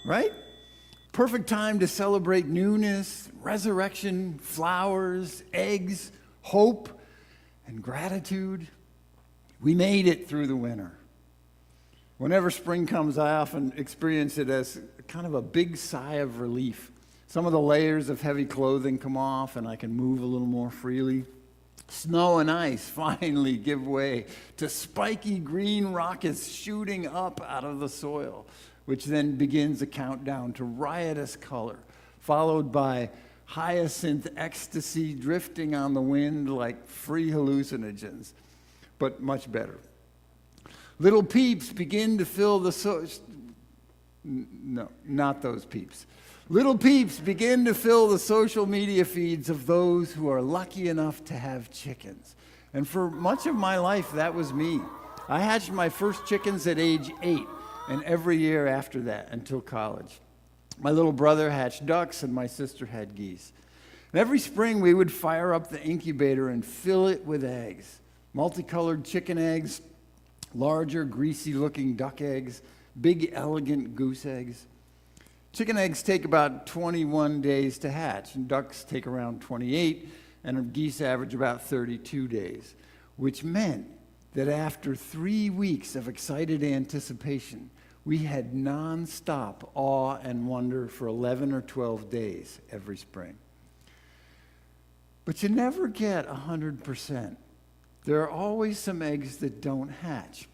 right? Perfect time to celebrate newness, resurrection, flowers, eggs, hope, and gratitude. We made it through the winter. Whenever spring comes, I often experience it as kind of a big sigh of relief. Some of the layers of heavy clothing come off and I can move a little more freely. Snow and ice finally give way to spiky green rockets shooting up out of the soil, which then begins a countdown to riotous color, followed by hyacinth ecstasy drifting on the wind like free hallucinogens, but much better. Little peeps begin to fill the No, not those peeps. Little peeps begin to fill the social media feeds of those who are lucky enough to have chickens. And for much of my life, that was me. I hatched my first chickens at age 8, and every year after that until college. My little brother hatched ducks, and my sister had geese. And every spring, we would fire up the incubator and fill it with eggs. Multicolored chicken eggs, larger, greasy-looking duck eggs, big, elegant goose eggs. Chicken eggs take about 21 days to hatch, and ducks take around 28, and geese average about 32 days, which meant that after 3 weeks of excited anticipation, we had nonstop awe and wonder for 11 or 12 days every spring. But you never get 100%. There are always some eggs that don't hatch.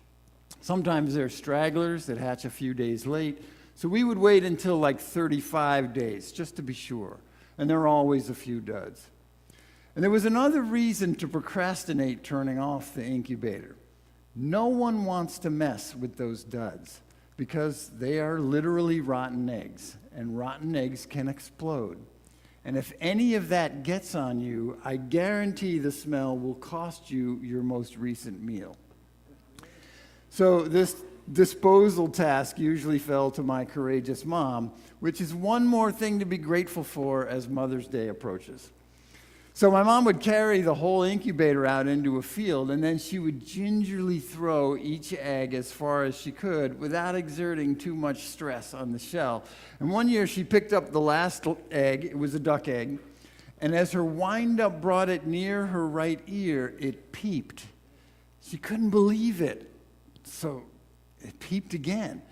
Sometimes there are stragglers that hatch a few days late, so we would wait until like 35 days, just to be sure. And there are always a few duds. And there was another reason to procrastinate turning off the incubator. No one wants to mess with those duds because they are literally rotten eggs, and rotten eggs can explode. And if any of that gets on you, I guarantee the smell will cost you your most recent meal. So this disposal task usually fell to my courageous mom, which is one more thing to be grateful for as Mother's Day approaches. So my mom would carry the whole incubator out into a field, and then she would gingerly throw each egg as far as she could without exerting too much stress on the shell. And one year she picked up the last egg, it was a duck egg, and as her wind-up brought it near her right ear, it peeped. She couldn't believe it, so it peeped again.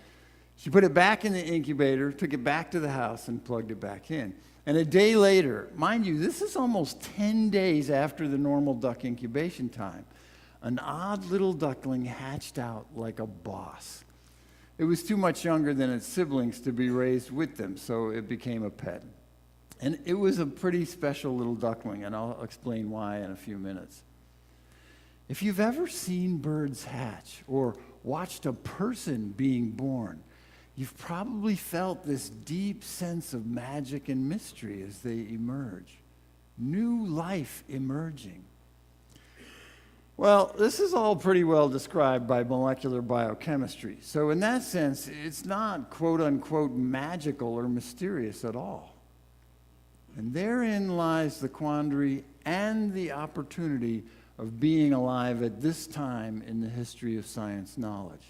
She put it back in the incubator, took it back to the house, and plugged it back in. And a day later, mind you, this is almost 10 days after the normal duck incubation time, an odd little duckling hatched out like a boss. It was too much younger than its siblings to be raised with them, so it became a pet. And it was a pretty special little duckling, and I'll explain why in a few minutes. If you've ever seen birds hatch or watched a person being born, you've probably felt this deep sense of magic and mystery as they emerge. New life emerging. Well, this is all pretty well described by molecular biochemistry. So in that sense, it's not quote-unquote magical or mysterious at all. And therein lies the quandary and the opportunity of being alive at this time in the history of science knowledge.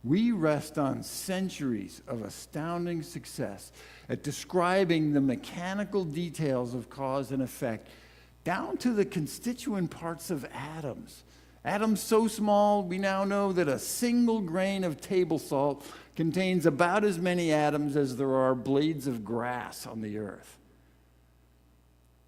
We rest on centuries of astounding success at describing the mechanical details of cause and effect down to the constituent parts of atoms. Atoms so small, we now know that a single grain of table salt contains about as many atoms as there are blades of grass on the earth.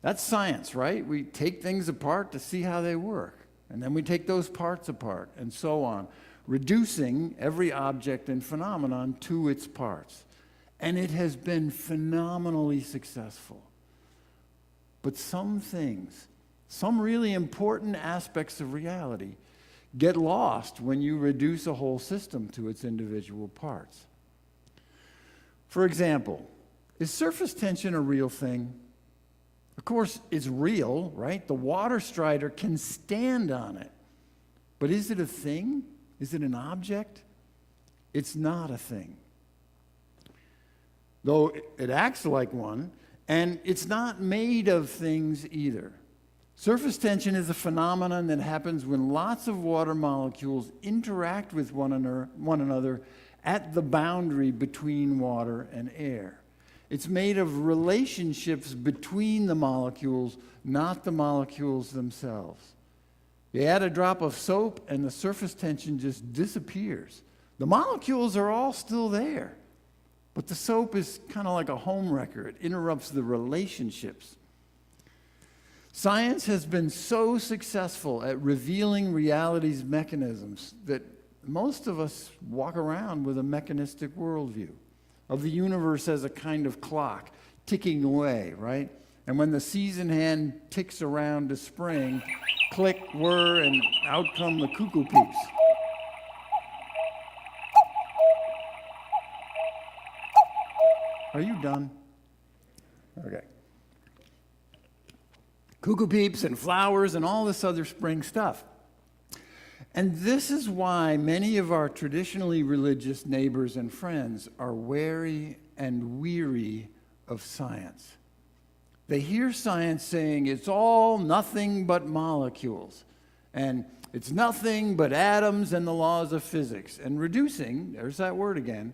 That's science, right? We take things apart to see how they work, and then we take those parts apart, and so on, reducing every object and phenomenon to its parts. And it has been phenomenally successful. But some things, some really important aspects of reality, get lost when you reduce a whole system to its individual parts. For example, is surface tension a real thing? Of course, it's real, right? The water strider can stand on it. But is it a thing? Is it an object? It's not a thing. Though it acts like one, and it's not made of things either. Surface tension is a phenomenon that happens when lots of water molecules interact with one another at the boundary between water and air. It's made of relationships between the molecules, not the molecules themselves. You add a drop of soap and the surface tension just disappears. The molecules are all still there, but the soap is kind of like a home wrecker. It interrupts the relationships. Science has been so successful at revealing reality's mechanisms that most of us walk around with a mechanistic worldview of the universe as a kind of clock ticking away, right? And when the season hand ticks around to spring, click, whir, and out come the cuckoo peeps. Are you done? Okay. Cuckoo peeps and flowers and all this other spring stuff. And this is why many of our traditionally religious neighbors and friends are wary and weary of science. They hear science saying it's all nothing but molecules, and it's nothing but atoms and the laws of physics, and reducing, there's that word again,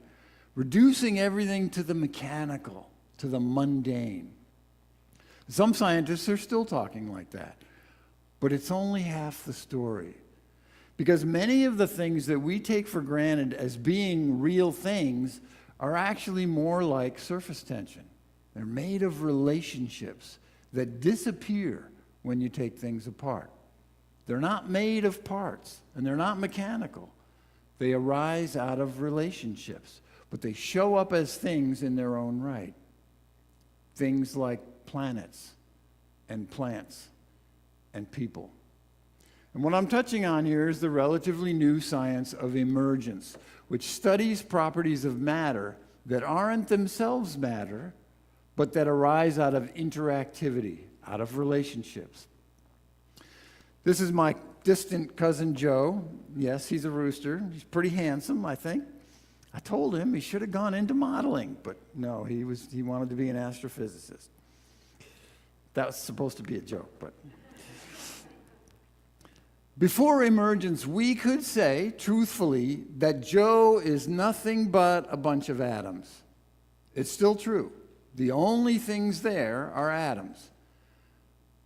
reducing everything to the mechanical, to the mundane. Some scientists are still talking like that, but it's only half the story. Because many of the things that we take for granted as being real things are actually more like surface tension. They're made of relationships that disappear when you take things apart. They're not made of parts, and they're not mechanical. They arise out of relationships, but they show up as things in their own right. Things like planets and plants and people. And what I'm touching on here is the relatively new science of emergence, which studies properties of matter that aren't themselves matter, but that arise out of interactivity, out of relationships. This is my distant cousin Joe. Yes, he's a rooster. He's pretty handsome, I think. I told him he should have gone into modeling, but no, he wanted to be an astrophysicist. That was supposed to be a joke, but... Before emergence, we could say, truthfully, that Joe is nothing but a bunch of atoms. It's still true. The only things there are atoms.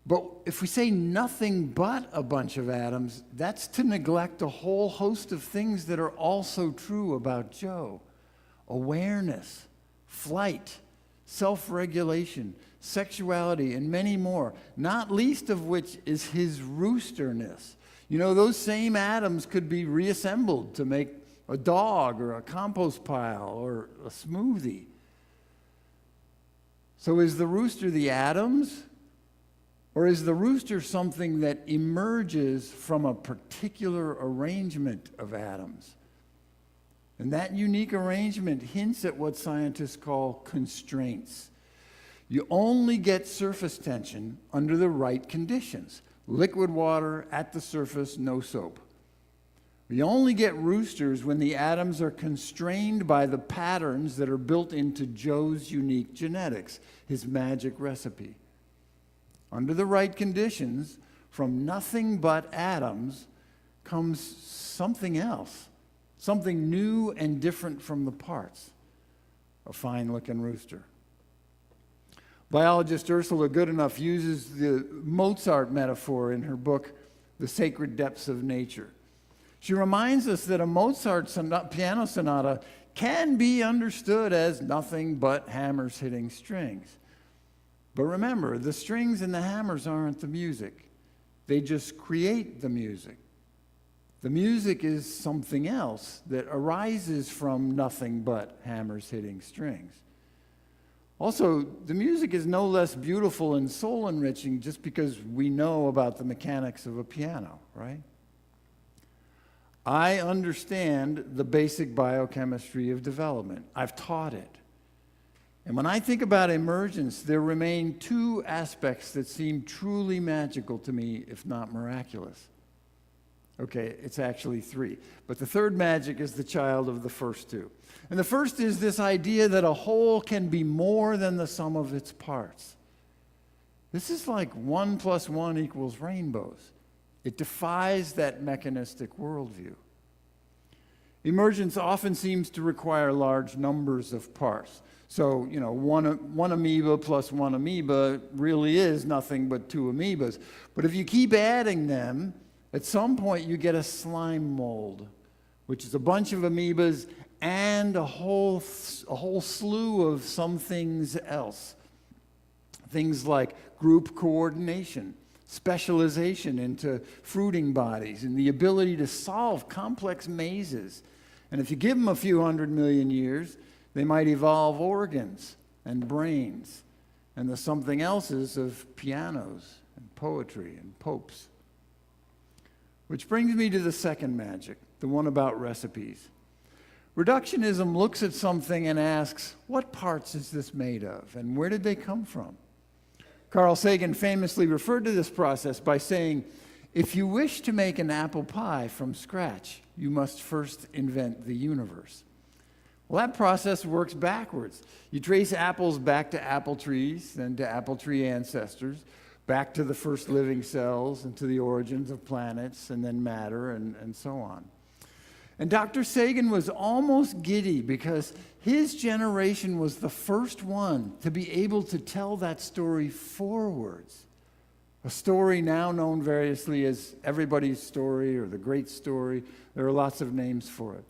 But if we say nothing but a bunch of atoms, that's to neglect a whole host of things that are also true about Joe. Awareness, flight, self-regulation, sexuality, and many more, not least of which is his roosterness. You know, those same atoms could be reassembled to make a dog or a compost pile or a smoothie. So is the rooster the atoms? Or is the rooster something that emerges from a particular arrangement of atoms? And that unique arrangement hints at what scientists call constraints. You only get surface tension under the right conditions. Liquid water at the surface, no soap. We only get roosters when the atoms are constrained by the patterns that are built into Joe's unique genetics, his magic recipe. Under the right conditions, from nothing but atoms comes something else, something new and different from the parts. A fine-looking rooster. Biologist Ursula Goodenough uses the Mozart metaphor in her book, The Sacred Depths of Nature. She reminds us that a Mozart piano sonata can be understood as nothing but hammers hitting strings. But remember, the strings and the hammers aren't the music. They just create the music. The music is something else that arises from nothing but hammers hitting strings. Also, the music is no less beautiful and soul-enriching just because we know about the mechanics of a piano, right? I understand the basic biochemistry of development. I've taught it. And when I think about emergence, there remain two aspects that seem truly magical to me, if not miraculous. Okay, it's actually three. But the third magic is the child of the first two. And the first is this idea that a whole can be more than the sum of its parts. This is like 1 + 1 = rainbows. It defies that mechanistic worldview. Emergence often seems to require large numbers of parts. So, one amoeba plus one amoeba really is nothing but two amoebas. But if you keep adding them, at some point you get a slime mold, which is a bunch of amoebas and a whole slew of some things else. Things like group coordination, specialization into fruiting bodies, and the ability to solve complex mazes. And if you give them a few 100 million years, they might evolve organs and brains and the something else's of pianos and poetry and popes. Which brings me to the second magic, the one about recipes. Reductionism looks at something and asks, what parts is this made of, and where did they come from? Carl Sagan famously referred to this process by saying, if you wish to make an apple pie from scratch, you must first invent the universe. Well, that process works backwards. You trace apples back to apple trees, then to apple tree ancestors, back to the first living cells and to the origins of planets and then matter and so on. And Dr. Sagan was almost giddy because his generation was the first one to be able to tell that story forwards. A story now known variously as everybody's story or the great story. There are lots of names for it.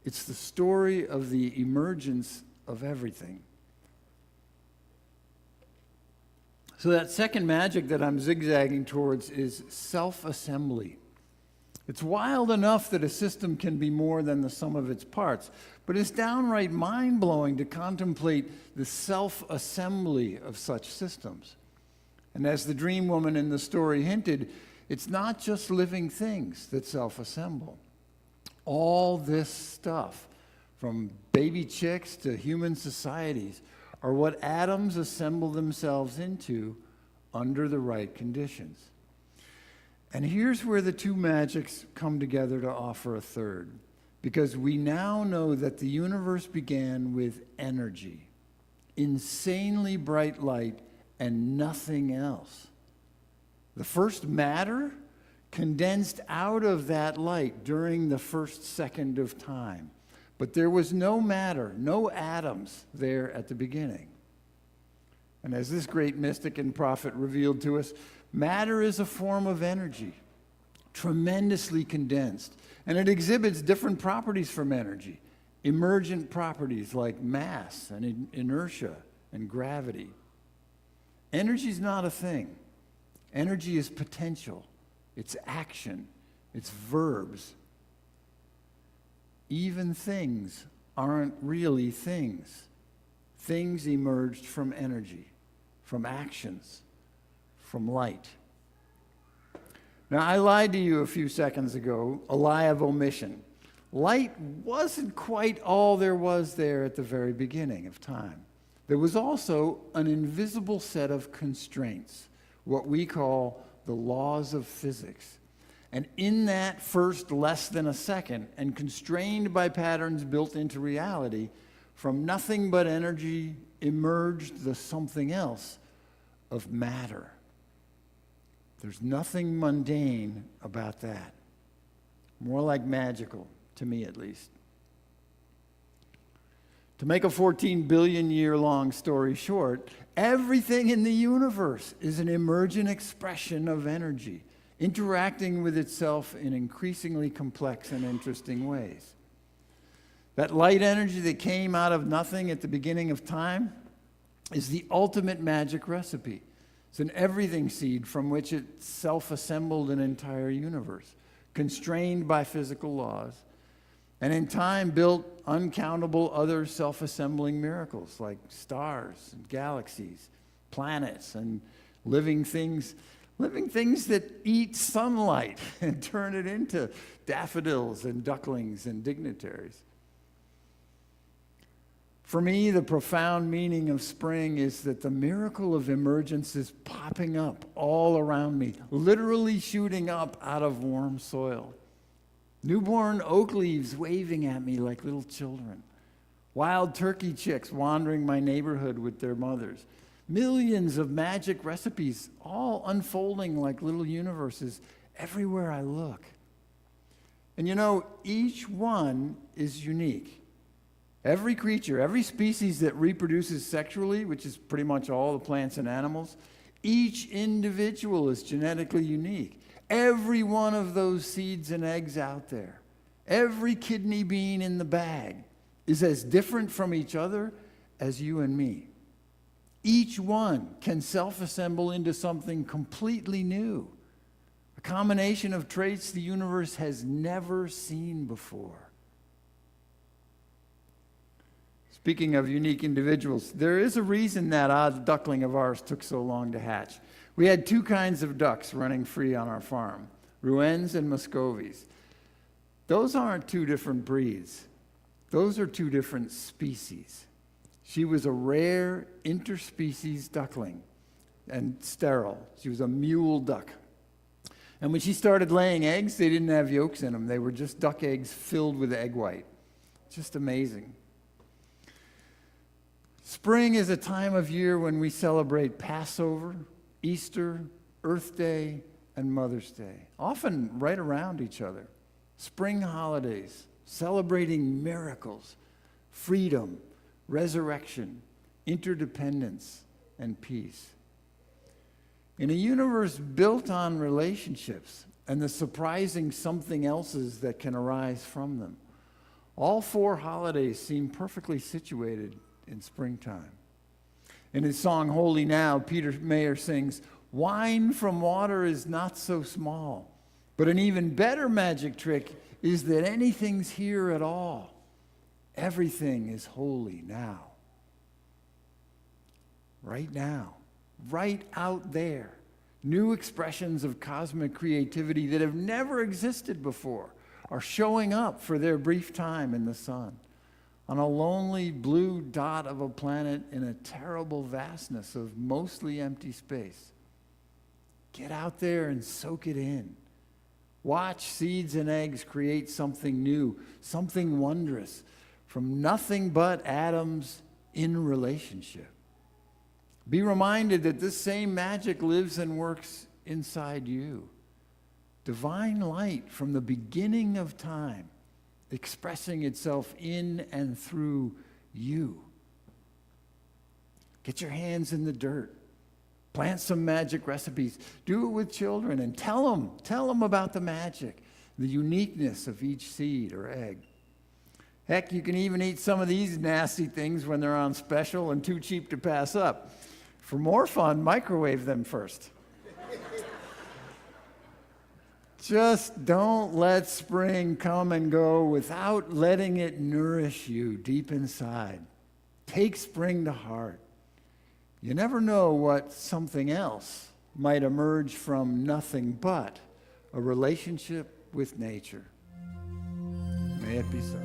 It's the story of the emergence of everything. So that second magic that I'm zigzagging towards is self-assembly. It's wild enough that a system can be more than the sum of its parts, but it's downright mind-blowing to contemplate the self-assembly of such systems. And as the dream woman in the story hinted, it's not just living things that self-assemble. All this stuff, from baby chicks to human societies, are what atoms assemble themselves into under the right conditions. And here's where the two magics come together to offer a third, because we now know that the universe began with energy, insanely bright light, and nothing else. The first matter condensed out of that light during the first second of time. But there was no matter, no atoms there at the beginning. And as this great mystic and prophet revealed to us, matter is a form of energy, tremendously condensed. And it exhibits different properties from energy, emergent properties like mass and inertia and gravity. Energy is not a thing. Energy is potential. It's action. It's verbs. Even things aren't really things. Things emerged from energy, from actions, from light. Now, I lied to you a few seconds ago, a lie of omission. Light wasn't quite all there was there at the very beginning of time. There was also an invisible set of constraints, what we call the laws of physics. And in that first less than a second, and constrained by patterns built into reality, from nothing but energy emerged the something else of matter. There's nothing mundane about that. More like magical, to me at least. To make a 14 billion year long story short, everything in the universe is an emergent expression of energy, interacting with itself in increasingly complex and interesting ways. That light energy that came out of nothing at the beginning of time is the ultimate magic recipe. It's an everything seed from which it self-assembled an entire universe, constrained by physical laws, and in time built uncountable other self-assembling miracles like stars and galaxies, planets, and living things that eat sunlight and turn it into daffodils and ducklings and dignitaries. For me, the profound meaning of spring is that the miracle of emergence is popping up all around me, literally shooting up out of warm soil. Newborn oak leaves waving at me like little children. Wild turkey chicks wandering my neighborhood with their mothers. Millions of magic recipes all unfolding like little universes everywhere I look. And you know, each one is unique. Every creature, every species that reproduces sexually, which is pretty much all the plants and animals, each individual is genetically unique. Every one of those seeds and eggs out there, every kidney bean in the bag is as different from each other as you and me. Each one can self-assemble into something completely new, a combination of traits the universe has never seen before. Speaking of unique individuals, there is a reason that odd duckling of ours took so long to hatch. We had two kinds of ducks running free on our farm, Rouens and Muscovies. Those aren't two different breeds. Those are two different species. She was a rare interspecies duckling and sterile. She was a mule duck. And when she started laying eggs, they didn't have yolks in them. They were just duck eggs filled with egg white. Just amazing. Spring is a time of year when we celebrate Passover, Easter, Earth Day, and Mother's Day, often right around each other. Spring holidays, celebrating miracles, freedom, resurrection, interdependence, and peace. In a universe built on relationships and the surprising something else's that can arise from them, all four holidays seem perfectly situated in springtime. In his song, Holy Now, Peter Mayer sings, "Wine from water is not so small, but an even better magic trick is that anything's here at all. Everything is holy now." Right now, right out there, new expressions of cosmic creativity that have never existed before are showing up for their brief time in the sun, on a lonely blue dot of a planet in a terrible vastness of mostly empty space. Get out there and soak it in. Watch seeds and eggs create something new, something wondrous, from nothing but atoms in relationship. Be reminded that this same magic lives and works inside you. Divine light from the beginning of time, expressing itself in and through you. Get your hands in the dirt. Plant some magic recipes. Do it with children and tell them about the magic, the uniqueness of each seed or egg. Heck, you can even eat some of these nasty things when they're on special and too cheap to pass up. For more fun, microwave them first. Just don't let spring come and go without letting it nourish you deep inside. Take spring to heart. You never know what something else might emerge from nothing but a relationship with nature. May it be so.